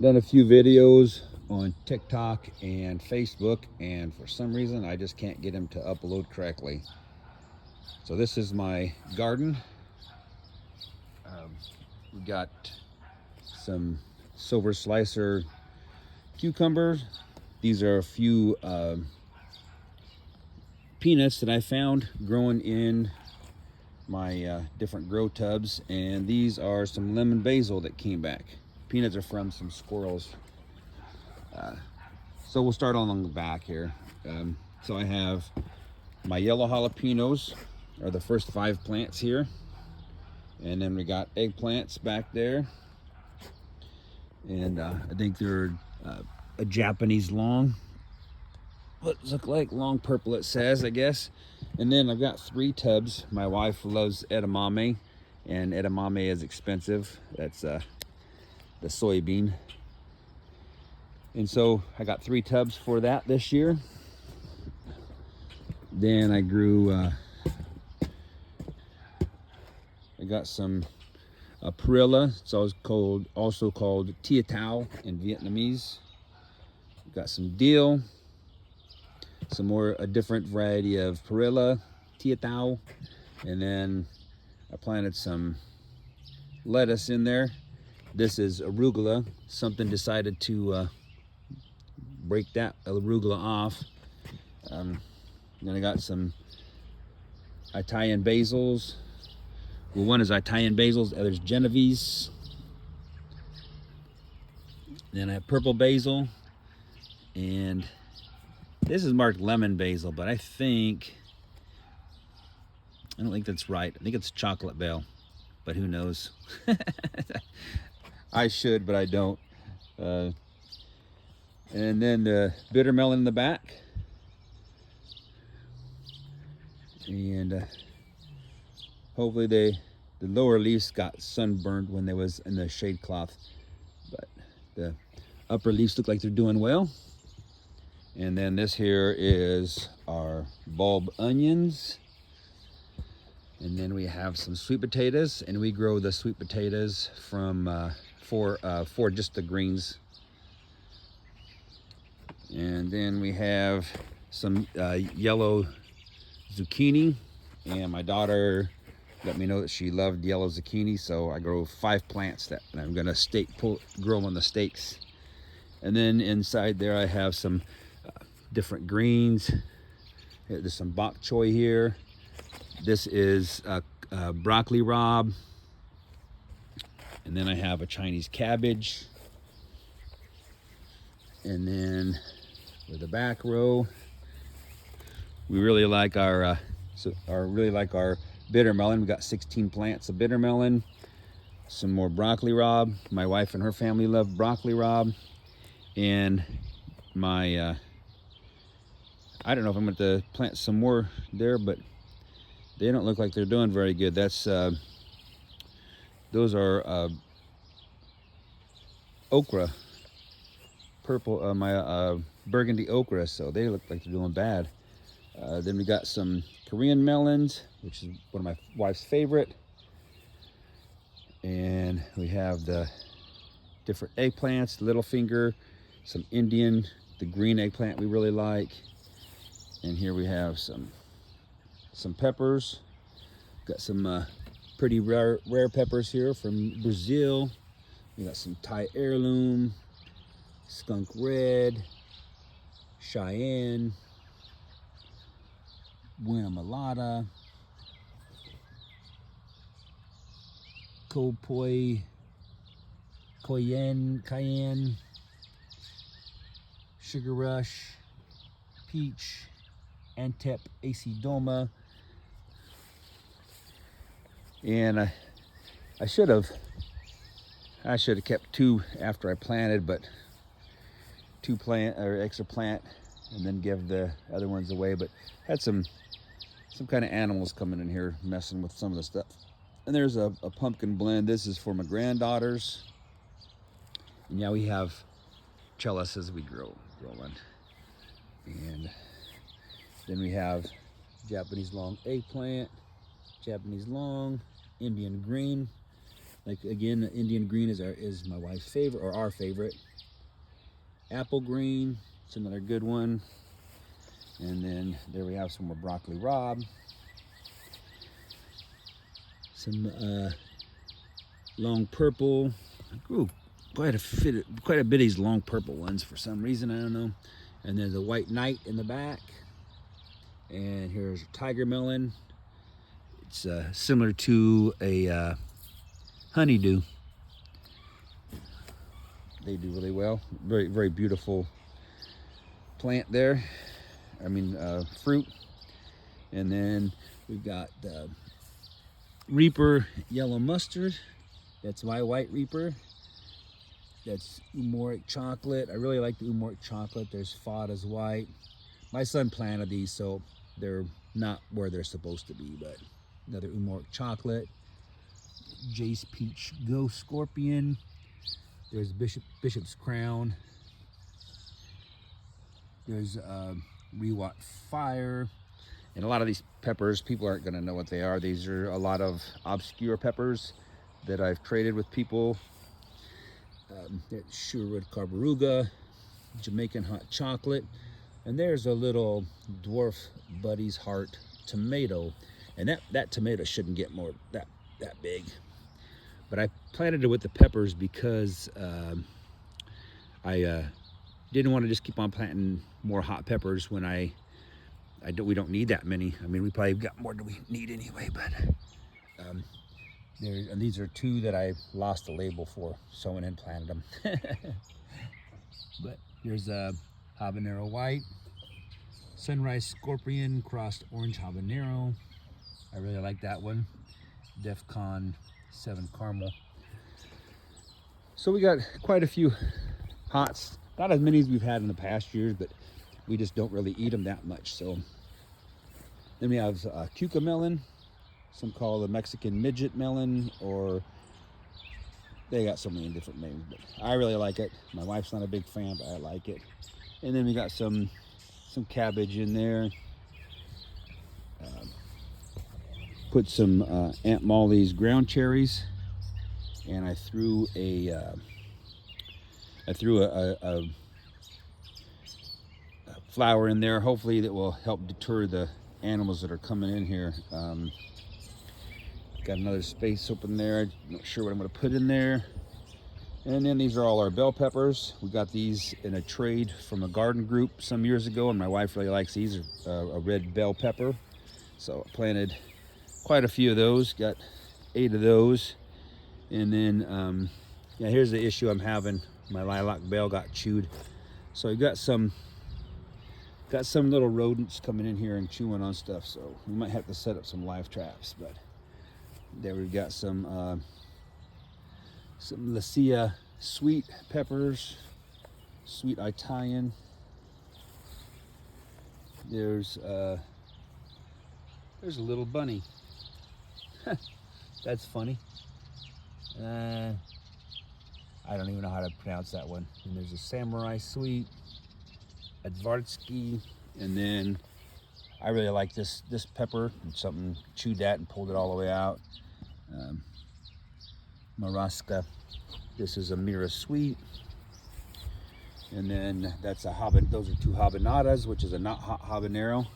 done a few videos on TikTok and Facebook, and for some reason I just can't get them to upload correctly. So this is my garden. We got some silver slicer cucumbers. These are a few peanuts that I found growing in my different grow tubs, and these are some lemon basil that came back. Peanuts are from some squirrels. So we'll start on the back here. So I have my yellow jalapenos are the first 5 plants here, and then we got eggplants back there, and I think they're a Japanese long. What does it look like? Long purple, it says, I guess. And then I've got 3 tubs. My wife loves edamame, and edamame is expensive. That's the soybean. And so I got 3 tubs for that this year. Then I grew, I got some perilla. It's also called tia tao in Vietnamese. Got some dill, a different variety of perilla, tia tao, and then I planted some lettuce in there. This is arugula. Something decided to break that arugula off. Then I got some Italian basils. Well, one is Italian basils, the other's Genovese. Then I have purple basil, and this is marked lemon basil, but I don't think that's right. I think it's chocolate bell, but who knows? I should, but I don't. And then the bitter melon in the back. And hopefully the lower leaves got sunburned when they was in the shade cloth, but the upper leaves look like they're doing well. And then this here is our bulb onions. And then we have some sweet potatoes, and we grow the sweet potatoes from for just the greens. And then we have some yellow zucchini, and my daughter let me know that she loved yellow zucchini, so I grow 5 plants that and I'm gonna grow them on the stakes. And then inside there I have some different greens. There's some bok choy here. This is broccoli rabe, and then I have a Chinese cabbage. And then with the back row, we really like our bitter melon. We got 16 plants of bitter melon, some more broccoli rabe. My wife and her family love broccoli rabe, and my I don't know if I'm going to plant some more there, but they don't look like they're doing very good. Those are okra, purple, my burgundy okra, so they look like they're doing bad. Then we got some Korean melons, which is one of my wife's favorite. And we have the different eggplants, little finger, some Indian, the green eggplant we really like. And here we have some peppers. Got some pretty rare peppers here from Brazil. We got some Thai heirloom, skunk red, Cheyenne, Buena Mulata, Cayenne, Sugar Rush, Peach, Antep Acidoma. And I should have kept 2 after I planted, but 2 extra plant and then give the other ones away. But had some kind of animals coming in here messing with some of the stuff. And there's a pumpkin blend. This is for my granddaughters. And yeah, we have trellises we growing. And then we have Japanese long eggplant, Japanese long, Indian green, Like again, Indian green is my wife's favorite, or our favorite. Apple green, it's another good one. And then there we have some more broccoli rabe. Some long purple. I grew quite a bit of these long purple ones for some reason, I don't know. And there's a white knight in the back. And here's a tiger melon. It's similar to a honeydew. They do really well. Very, very beautiful plant there. I mean, fruit. And then we've got Reaper yellow mustard. That's my white Reaper. That's Umoric chocolate. I really like the Umoric chocolate. There's Fada's white. My son planted these, so they're not where they're supposed to be, but another Umoric chocolate. Jace Peach Ghost Scorpion. There's Bishop's Crown. There's Rewat Fire. And a lot of these peppers, people aren't going to know what they are. These are a lot of obscure peppers that I've traded with people. Sherwood Carbaruga, Jamaican Hot Chocolate. And there's a little Dwarf Buddy's Heart tomato. And that tomato shouldn't get more that big. But I planted it with the peppers because I didn't want to just keep on planting more hot peppers when we don't need that many. I mean, we probably got more than we need anyway, but and these are two that I lost the label for, so I went and planted them. But here's a habanero white, sunrise scorpion crossed orange habanero. I really like that one. DEFCON 7 caramel. So we got quite a few hots, not as many as we've had in the past years, but we just don't really eat them that much. So then we have cuca melon, some call the Mexican midget melon, or they got so many different names, but I really like it. My wife's not a big fan, but I like it. And then we got some cabbage in there. Put some Aunt Molly's ground cherries, and I threw a flower in there. Hopefully that will help deter the animals that are coming in here. Got another space open there. I'm not sure what I'm going to put in there. And then these are all our bell peppers. We got these in a trade from a garden group some years ago, and my wife really likes these. A red bell pepper. So I planted quite a few of those. Got 8 of those. And then, yeah, here's the issue I'm having. My lilac bell got chewed. So I got some little rodents coming in here and chewing on stuff. So we might have to set up some live traps. But there we've got some Lycia sweet peppers, sweet Italian. There's a little bunny. That's funny. I don't even know how to pronounce that one. And there's a samurai sweet, Advartsky, and then I really like this pepper. Something chewed that and pulled it all the way out. Maraska. This is a Mira sweet, and then that's those are 2 habanadas, which is a not hot habanero.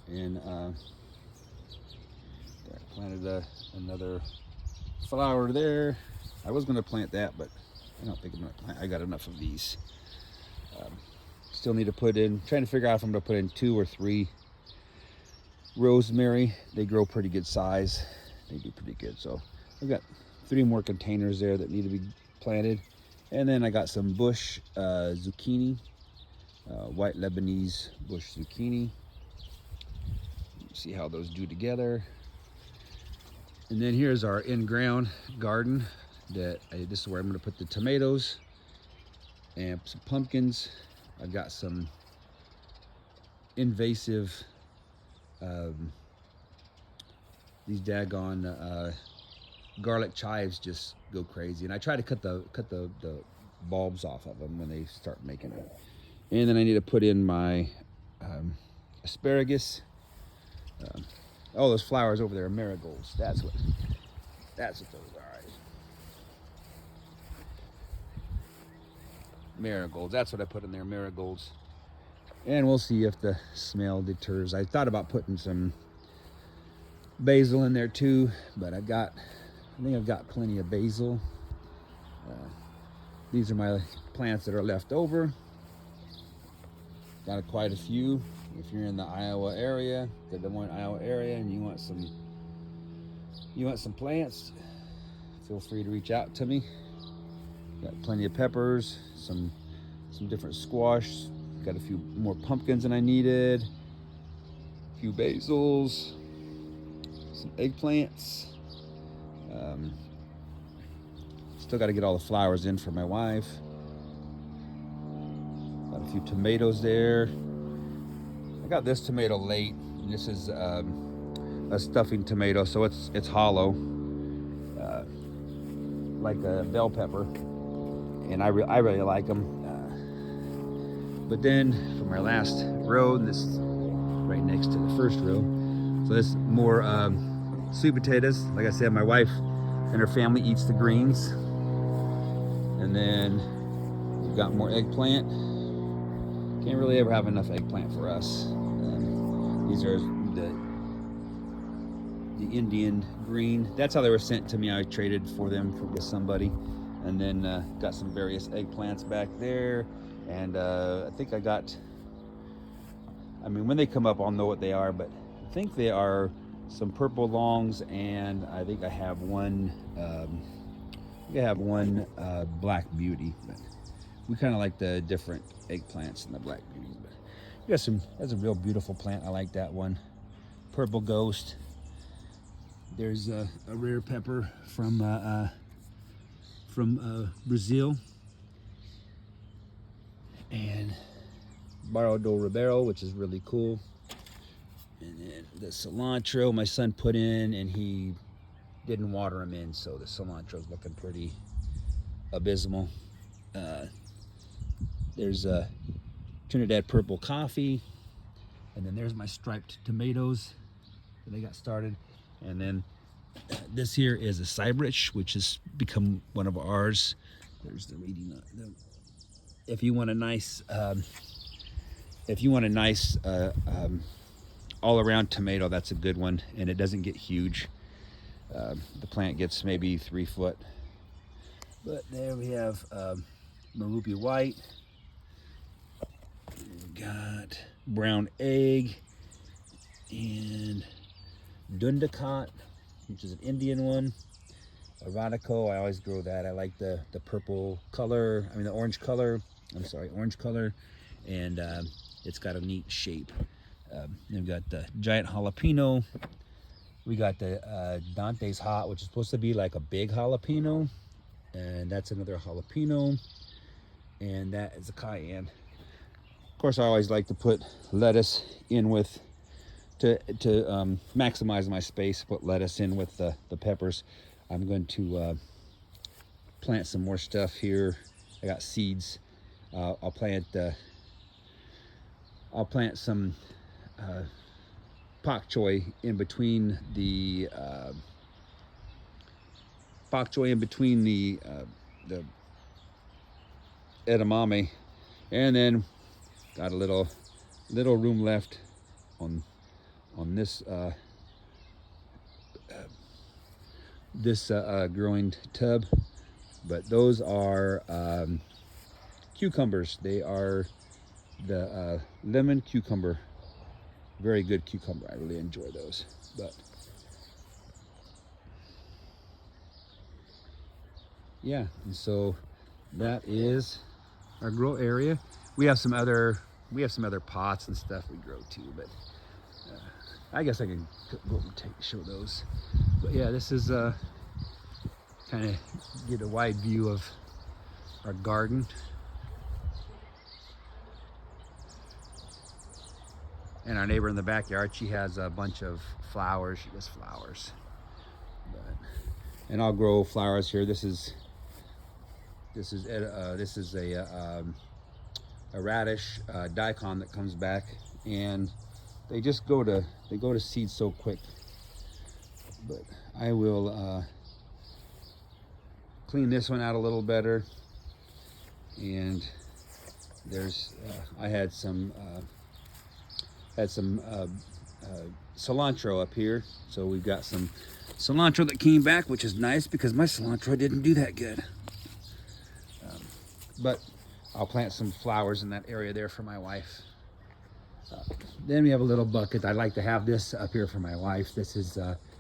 And I planted another flower there. I was going to plant that, but I don't think I'm going to plant. I got enough of these. Still need to put in, trying to figure out if I'm going to put in 2 or 3 rosemary. They grow pretty good size. They do pretty good. So I've got 3 more containers there that need to be planted. And then I got some bush zucchini, white Lebanese bush zucchini. See how those do together. And then here's our in-ground garden. This is where I'm going to put the tomatoes and some pumpkins. I've got some invasive, these daggone garlic chives just go crazy, and I try to cut the bulbs off of them when they start making it. And then I need to put in my asparagus. Oh, those flowers over there are marigolds. That's what those are. marigolds. That's what I put in there, marigolds. And we'll see if the smell deters. I thought about putting some basil in there too, but I think I've got plenty of basil. These are my plants that are left over. Got quite a few. If you're in the Iowa area, the Des Moines, Iowa area, and you want some plants, feel free to reach out to me. Got plenty of peppers, some different squash. Got a few more pumpkins than I needed. A few basils, some eggplants. Still got to get all the flowers in for my wife. Got a few tomatoes there. I got this tomato late. And this is a stuffing tomato, so it's hollow, like a bell pepper, and I really like them. But then from our last row, this is right next to the first row. So this more sweet potatoes. Like I said, my wife and her family eats the greens. And then we've got more eggplant. Can't really ever have enough eggplant for us. These are the Indian green. That's how they were sent to me. I traded for them with somebody. And then got some various eggplants back there. And I think I got, when they come up I'll know what they are, but I think they are some purple longs, and I think I have one black beauty. But we kind of like the different eggplants and the black beauty. But we got that's a real beautiful plant. I like that one. Purple ghost. There's a rare pepper from Brazil. And Barro do Ribeiro, which is really cool. And then the cilantro my son put in, and he didn't water them in, so the cilantro's looking pretty abysmal. There's a Trinidad purple coffee, and then there's my striped tomatoes that I got started. And then this here is a Cybrich, which has become one of ours. There's the reading. If you want a nice, all-around tomato, that's a good one, and it doesn't get huge. The plant gets maybe 3 foot. But there we have Marupi White. We've got brown egg and Dundakot, which is an Indian one. Erotico, I always grow that. I like the purple color, the orange color. Orange color, and it's got a neat shape. We've got the giant jalapeno. We got the Dante's Hot, which is supposed to be like a big jalapeno, and that's another jalapeno, and that is a cayenne. Of course, I always like to put lettuce in with, to maximize my space, put lettuce in with the peppers. I'm going to plant some more stuff here. I got seeds. I'll plant some pak choy in between the edamame, and then got a little room left on this growing tub. But those are cucumbers. They are the lemon cucumber. Very good cucumber. I really enjoy those. But yeah, and so that is our grow area. We have some other pots and stuff we grow too, but I guess I can go and show those. But yeah, this is kind of get a wide view of our garden. And our neighbor in the backyard, she has a bunch of flowers. She does flowers. And I'll grow flowers here. This is a radish daikon that comes back, and they go to seed so quick. But I will clean this one out a little better, and There's I had some cilantro up here, so we've got some cilantro that came back, which is nice because my cilantro didn't do that good. But I'll plant some flowers in that area there for my wife. Then we have a little bucket. I like to have this up here for my wife. This is